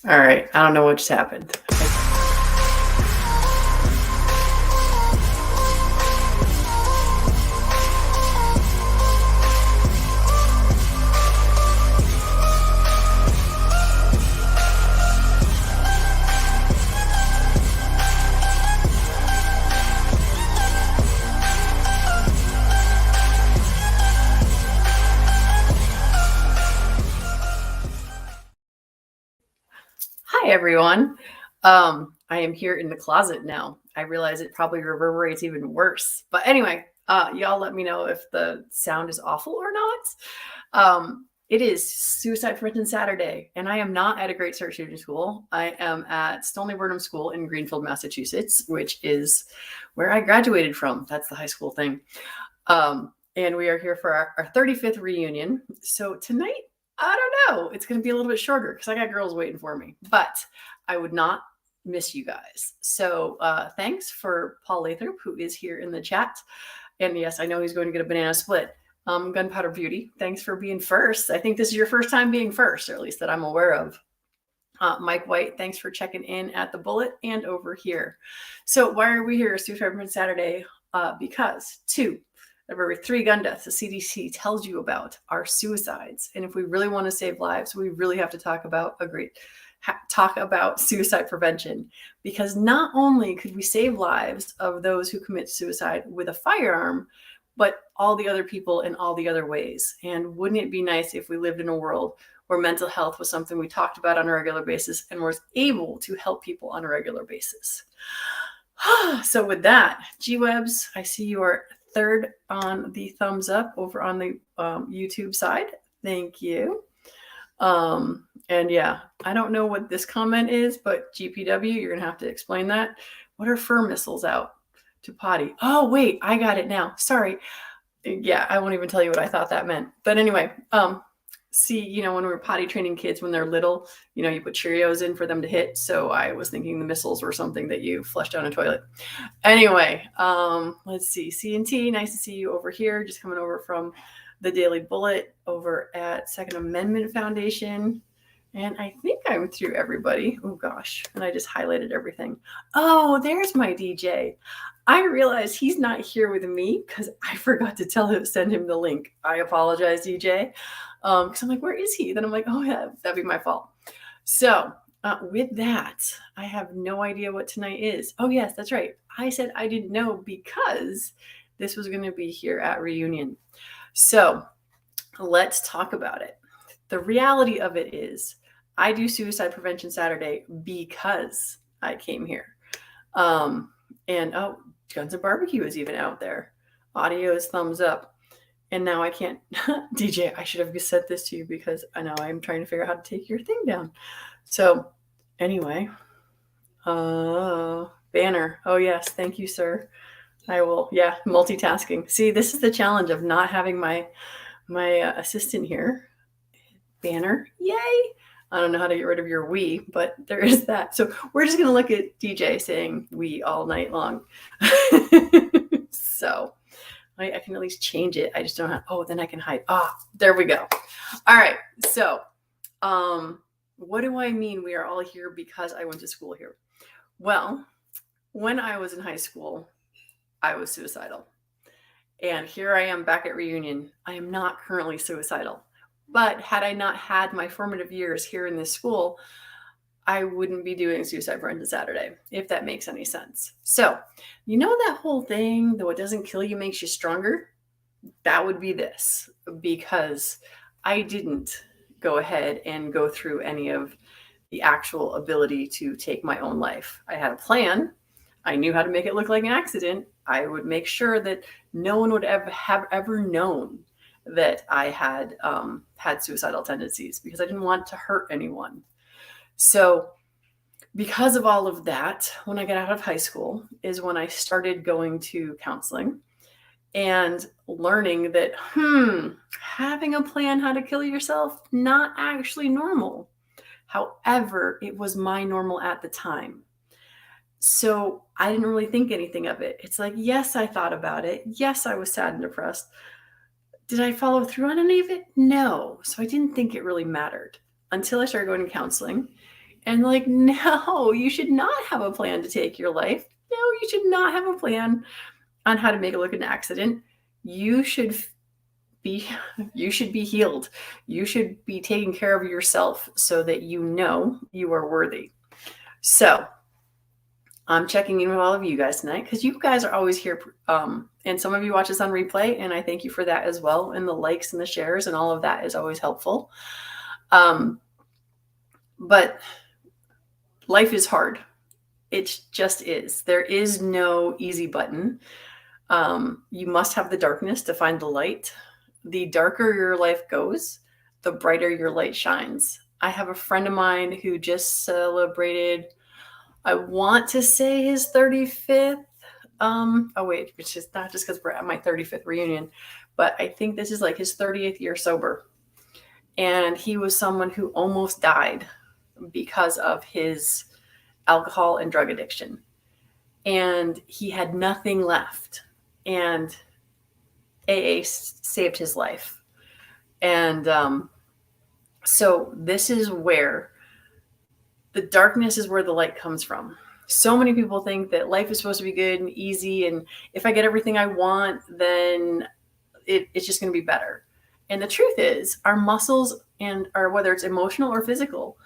All right. I don't know what just happened. Hi, everyone. I am here in the closet now. I realize it probably reverberates even worse. But anyway, y'all let me know if the sound is awful or not. It is Suicide Prevention Saturday, and I am not at a Great Start Shooting School. I am at Stoneleigh Burnham School in Greenfield, Massachusetts, which is where I graduated from. That's the high school thing. And we are here for our 35th reunion. So tonight, I don't know. It's going to be a little bit shorter because I got girls waiting for me, but I would not miss you guys. So thanks for Paul Lathrop, who is here in the chat. And yes, I know he's going to get a banana split. Gunpowder Beauty, thanks for being first. I think this is your first time being first, or at least that I'm aware of. Mike White, thanks for checking in at the Bullet and over here. So why are we here Suicide Prevention Saturday? Because 2 of every 3 gun deaths the CDC tells you about are suicides. And if we really want to save lives, we really have to talk about suicide prevention, because not only could we save lives of those who commit suicide with a firearm, but all the other people in all the other ways. And wouldn't it be nice if we lived in a world where mental health was something we talked about on a regular basis and was able to help people on a regular basis? So with that, G-Webs, I see you are 3rd on the thumbs up over on the YouTube side. Thank you. And yeah, I don't know what this comment is, but GPW, you're going to have to explain that. What are fur missiles out to potty? Oh, wait, I got it now. Sorry. Yeah, I won't even tell you what I thought that meant. But anyway, see, when we were potty training kids when they're little, you put Cheerios in for them to hit. So I was thinking the missiles were something that you flush down a toilet. Anyway, let's see. C&T, nice to see you over here. Just coming over from the Daily Bullet over at Second Amendment Foundation. And I think I'm through everybody. Oh, gosh. And I just highlighted everything. Oh, there's my DJ. I realize he's not here with me because I forgot to send him the link. I apologize, DJ. Because I'm like, where is he? Then I'm like, oh, yeah, that'd be my fault. So with that, I have no idea what tonight is. Oh, yes, that's right. I said I didn't know because this was going to be here at Reunion. So let's talk about it. The reality of it is I do Suicide Prevention Saturday because I came here. And Guns and Barbecue is even out there. Audio is thumbs up. And now I can't. DJ, I should have said this to you because I know I'm trying to figure out how to take your thing down. So anyway, banner. Oh, yes. Thank you, sir. I will. Yeah, multitasking. See, this is the challenge of not having my assistant here. Banner. Yay. I don't know how to get rid of your we, but there is that. So we're just going to look at DJ saying we all night long. So I can at least change it. I just don't have, then I can hide. There we go. All right. So what do I mean we are all here because I went to school here? Well, when I was in high school, I was suicidal. And here I am back at Reunion. I am not currently suicidal. But had I not had my formative years here in this school, I wouldn't be doing Suicide Prevention Saturday, if that makes any sense. So, that whole thing, that what doesn't kill you makes you stronger? That would be this, because I didn't go ahead and go through any of the actual ability to take my own life. I had a plan. I knew how to make it look like an accident. I would make sure that no one would have ever known that I had had suicidal tendencies because I didn't want to hurt anyone. So because of all of that, when I got out of high school is when I started going to counseling and learning that, having a plan how to kill yourself, not actually normal. However, it was my normal at the time. So I didn't really think anything of it. It's like, yes, I thought about it. Yes, I was sad and depressed. Did I follow through on any of it? No. So I didn't think it really mattered until I started going to counseling. And like, no, you should not have a plan to take your life. No, you should not have a plan on how to make it look an accident. You should be healed. You should be taking care of yourself so that you know you are worthy. So I'm checking in with all of you guys tonight because you guys are always here. And some of you watch this on replay, and I thank you for that as well. And the likes and the shares and all of that is always helpful. But life is hard. It just is. There is no easy button. You must have the darkness to find the light. The darker your life goes, the brighter your light shines. I have a friend of mine who just celebrated, I want to say his 35th. Which is not just because we're at my 35th reunion, but I think this is like his 30th year sober. And he was someone who almost died because of his alcohol and drug addiction. And he had nothing left. And AA saved his life. And so this is where the darkness is where the light comes from. So many people think that life is supposed to be good and easy. And if I get everything I want, then it's just going to be better. And the truth is, our muscles and whether it's emotional or physical,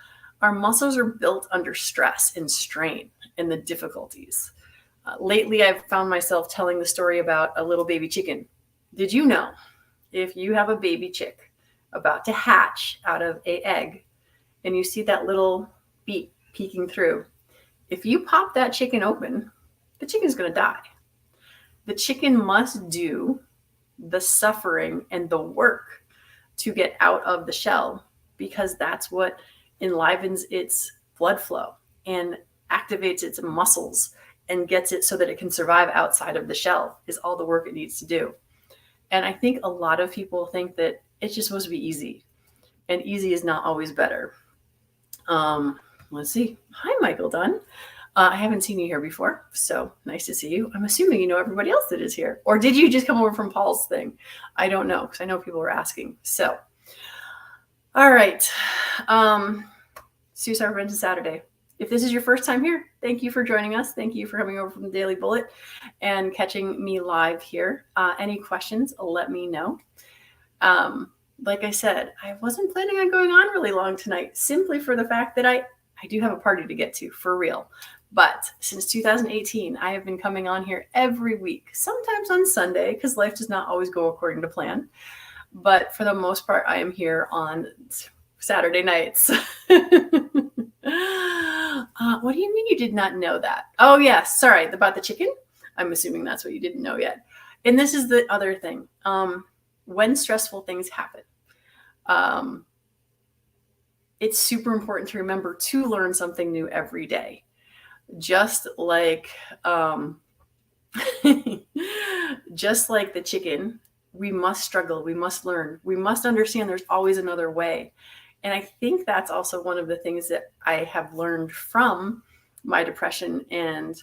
our muscles are built under stress and strain and the difficulties. Lately, I've found myself telling the story about a little baby chicken. Did you know if you have a baby chick about to hatch out of an egg and you see that little beak peeking through, if you pop that chicken open, the chicken's going to die. The chicken must do the suffering and the work to get out of the shell because that's what enlivens its blood flow and activates its muscles and gets it so that it can survive outside of the shell is all the work it needs to do. And I think a lot of people think that it's just supposed to be easy, and easy is not always better. Let's see. Hi, Michael Dunn. I haven't seen you here before, so nice to see you. I'm assuming you know everybody else that is here. Or did you just come over from Paul's thing? I don't know, because I know people were asking. So, all right. Suicide Prevention Saturday. If this is your first time here, thank you for joining us. Thank you for coming over from the Daily Bullet and catching me live here. Any questions, let me know. Like I said, I wasn't planning on going on really long tonight, simply for the fact that I do have a party to get to, for real. But since 2018, I have been coming on here every week, sometimes on Sunday, because life does not always go according to plan. But for the most part, I am here on Saturday nights. What do you mean you did not know that? Oh, yes. Sorry, about the chicken. I'm assuming that's what you didn't know yet. And this is the other thing. When stressful things happen, it's super important to remember to learn something new every day. Just like just like the chicken, we must struggle, we must learn, we must understand there's always another way. And I think that's also one of the things that I have learned from my depression and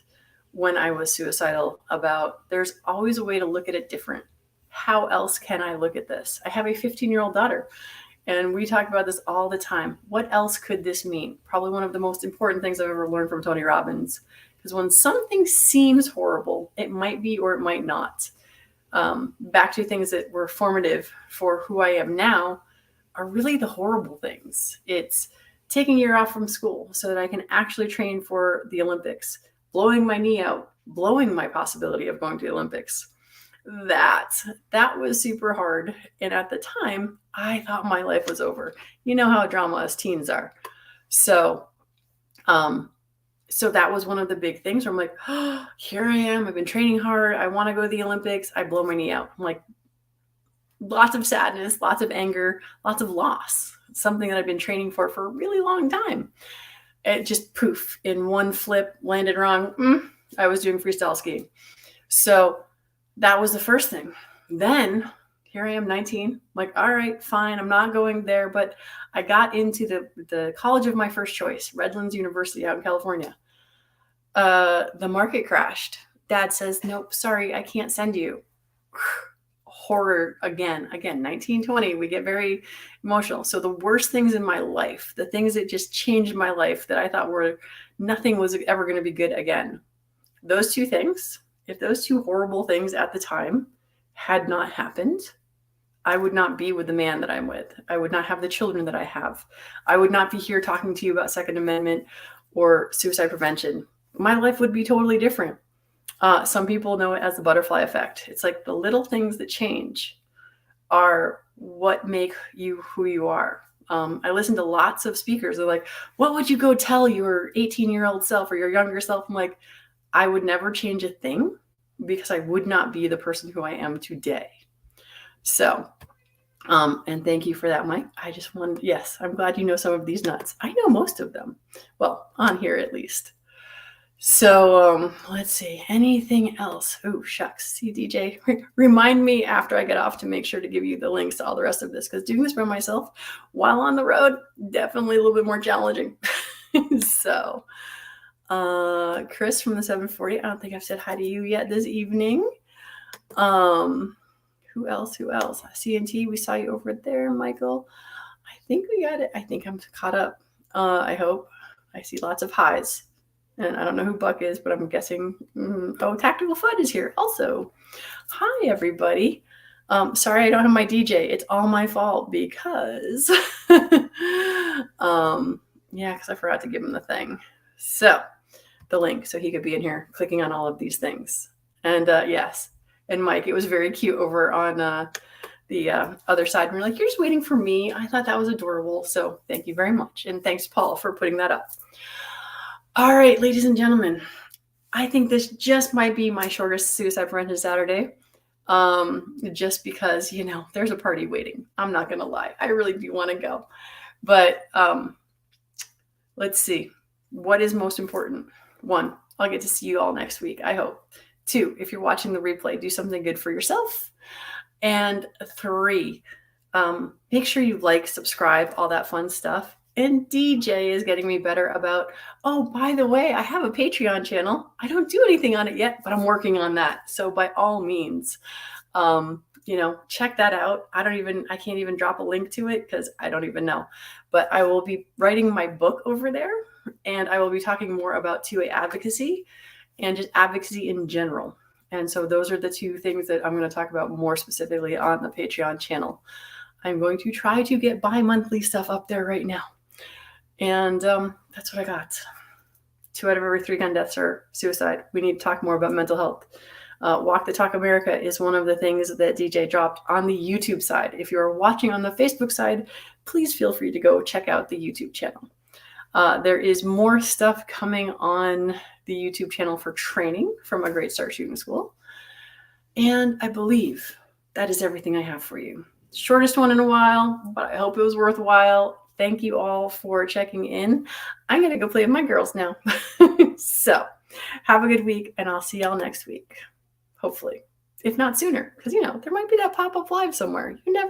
when I was suicidal about there's always a way to look at it different. How else can I look at this? I have a 15-year-old daughter, and we talk about this all the time. What else could this mean? Probably one of the most important things I've ever learned from Tony Robbins. Because when something seems horrible, it might be or it might not. Back to things that were formative for who I am now are really the horrible things. It's taking a year off from school so that I can actually train for the Olympics, blowing my knee out, blowing my possibility of going to the Olympics. That was super hard. And at the time, I thought my life was over. You know how drama us teens are. So that was one of the big things where I'm like, oh, here I am. I've been training hard. I want to go to the Olympics. I blow my knee out. I'm like, lots of sadness, lots of anger, lots of loss. Something that I've been training for a really long time. It just poof, in one flip, landed wrong. I was doing freestyle skiing. So that was the first thing. Then here I am, 19. I'm like, all right, fine. I'm not going there. But I got into the college of my first choice, Redlands University out in California. The market crashed. Dad says, nope, sorry, I can't send you. horror again, 1920, we get very emotional. So the worst things in my life, the things that just changed my life that I thought were nothing was ever going to be good again. Those two things, if those two horrible things at the time had not happened, I would not be with the man that I'm with. I would not have the children that I have. I would not be here talking to you about Second Amendment or suicide prevention. My life would be totally different. Some people know it as the butterfly effect. It's like the little things that change are what make you who you are. I listen to lots of speakers. They're like, what would you go tell your 18-year-old self or your younger self? I'm like, I would never change a thing because I would not be the person who I am today. So, and thank you for that, Mike. I just wanted, yes, I'm glad you know some of these nuts. I know most of them. Well, on here at least. So let's see, anything else? Oh, shucks. See, DJ, remind me after I get off to make sure to give you the links to all the rest of this, because doing this by myself while on the road, definitely a little bit more challenging. So Chris from the 740, I don't think I've said hi to you yet this evening. Who else? CNT, we saw you over there, Michael. I think we got it. I think I'm caught up. I hope. I see lots of highs. And I don't know who Buck is, but I'm guessing, oh, Tactical Fud is here also. Hi, everybody. Sorry I don't have my DJ. It's all my fault because, yeah, because I forgot to give him the thing. So, the link, so he could be in here clicking on all of these things. And yes, and Mike, it was very cute over on the other side. And we're like, you're just waiting for me. I thought that was adorable. So thank you very much. And thanks, Paul, for putting that up. All right, ladies and gentlemen, I think this just might be my shortest suicide prevention Saturday. Just because, you know, there's a party waiting. I'm not going to lie. I really do want to go. But let's see. What is most important? 1, I'll get to see you all next week, I hope. 2, if you're watching the replay, do something good for yourself. And 3, make sure you like, subscribe, all that fun stuff. And DJ is getting me better about, oh, by the way, I have a Patreon channel. I don't do anything on it yet, but I'm working on that. So by all means, you know, check that out. I can't even drop a link to it because I don't even know. But I will be writing my book over there, and I will be talking more about 2A advocacy and just advocacy in general. And so those are the 2 things that I'm going to talk about more specifically on the Patreon channel. I'm going to try to get bi-monthly stuff up there right now. And that's what I got. 2 out of every 3 gun deaths are suicide. We need to talk more about mental health. Walk the Talk America is one of the things that DJ dropped on the YouTube side. If you're watching on the Facebook side, please feel free to go check out the YouTube channel. There is more stuff coming on the YouTube channel for training from A Great Start Shooting School. And I believe that is everything I have for you. Shortest one in a while, but I hope it was worthwhile. Thank you all for checking in. I'm going to go play with my girls now. So have a good week, and I'll see y'all next week. Hopefully, if not sooner, because, you know, there might be that pop-up live somewhere. You never know.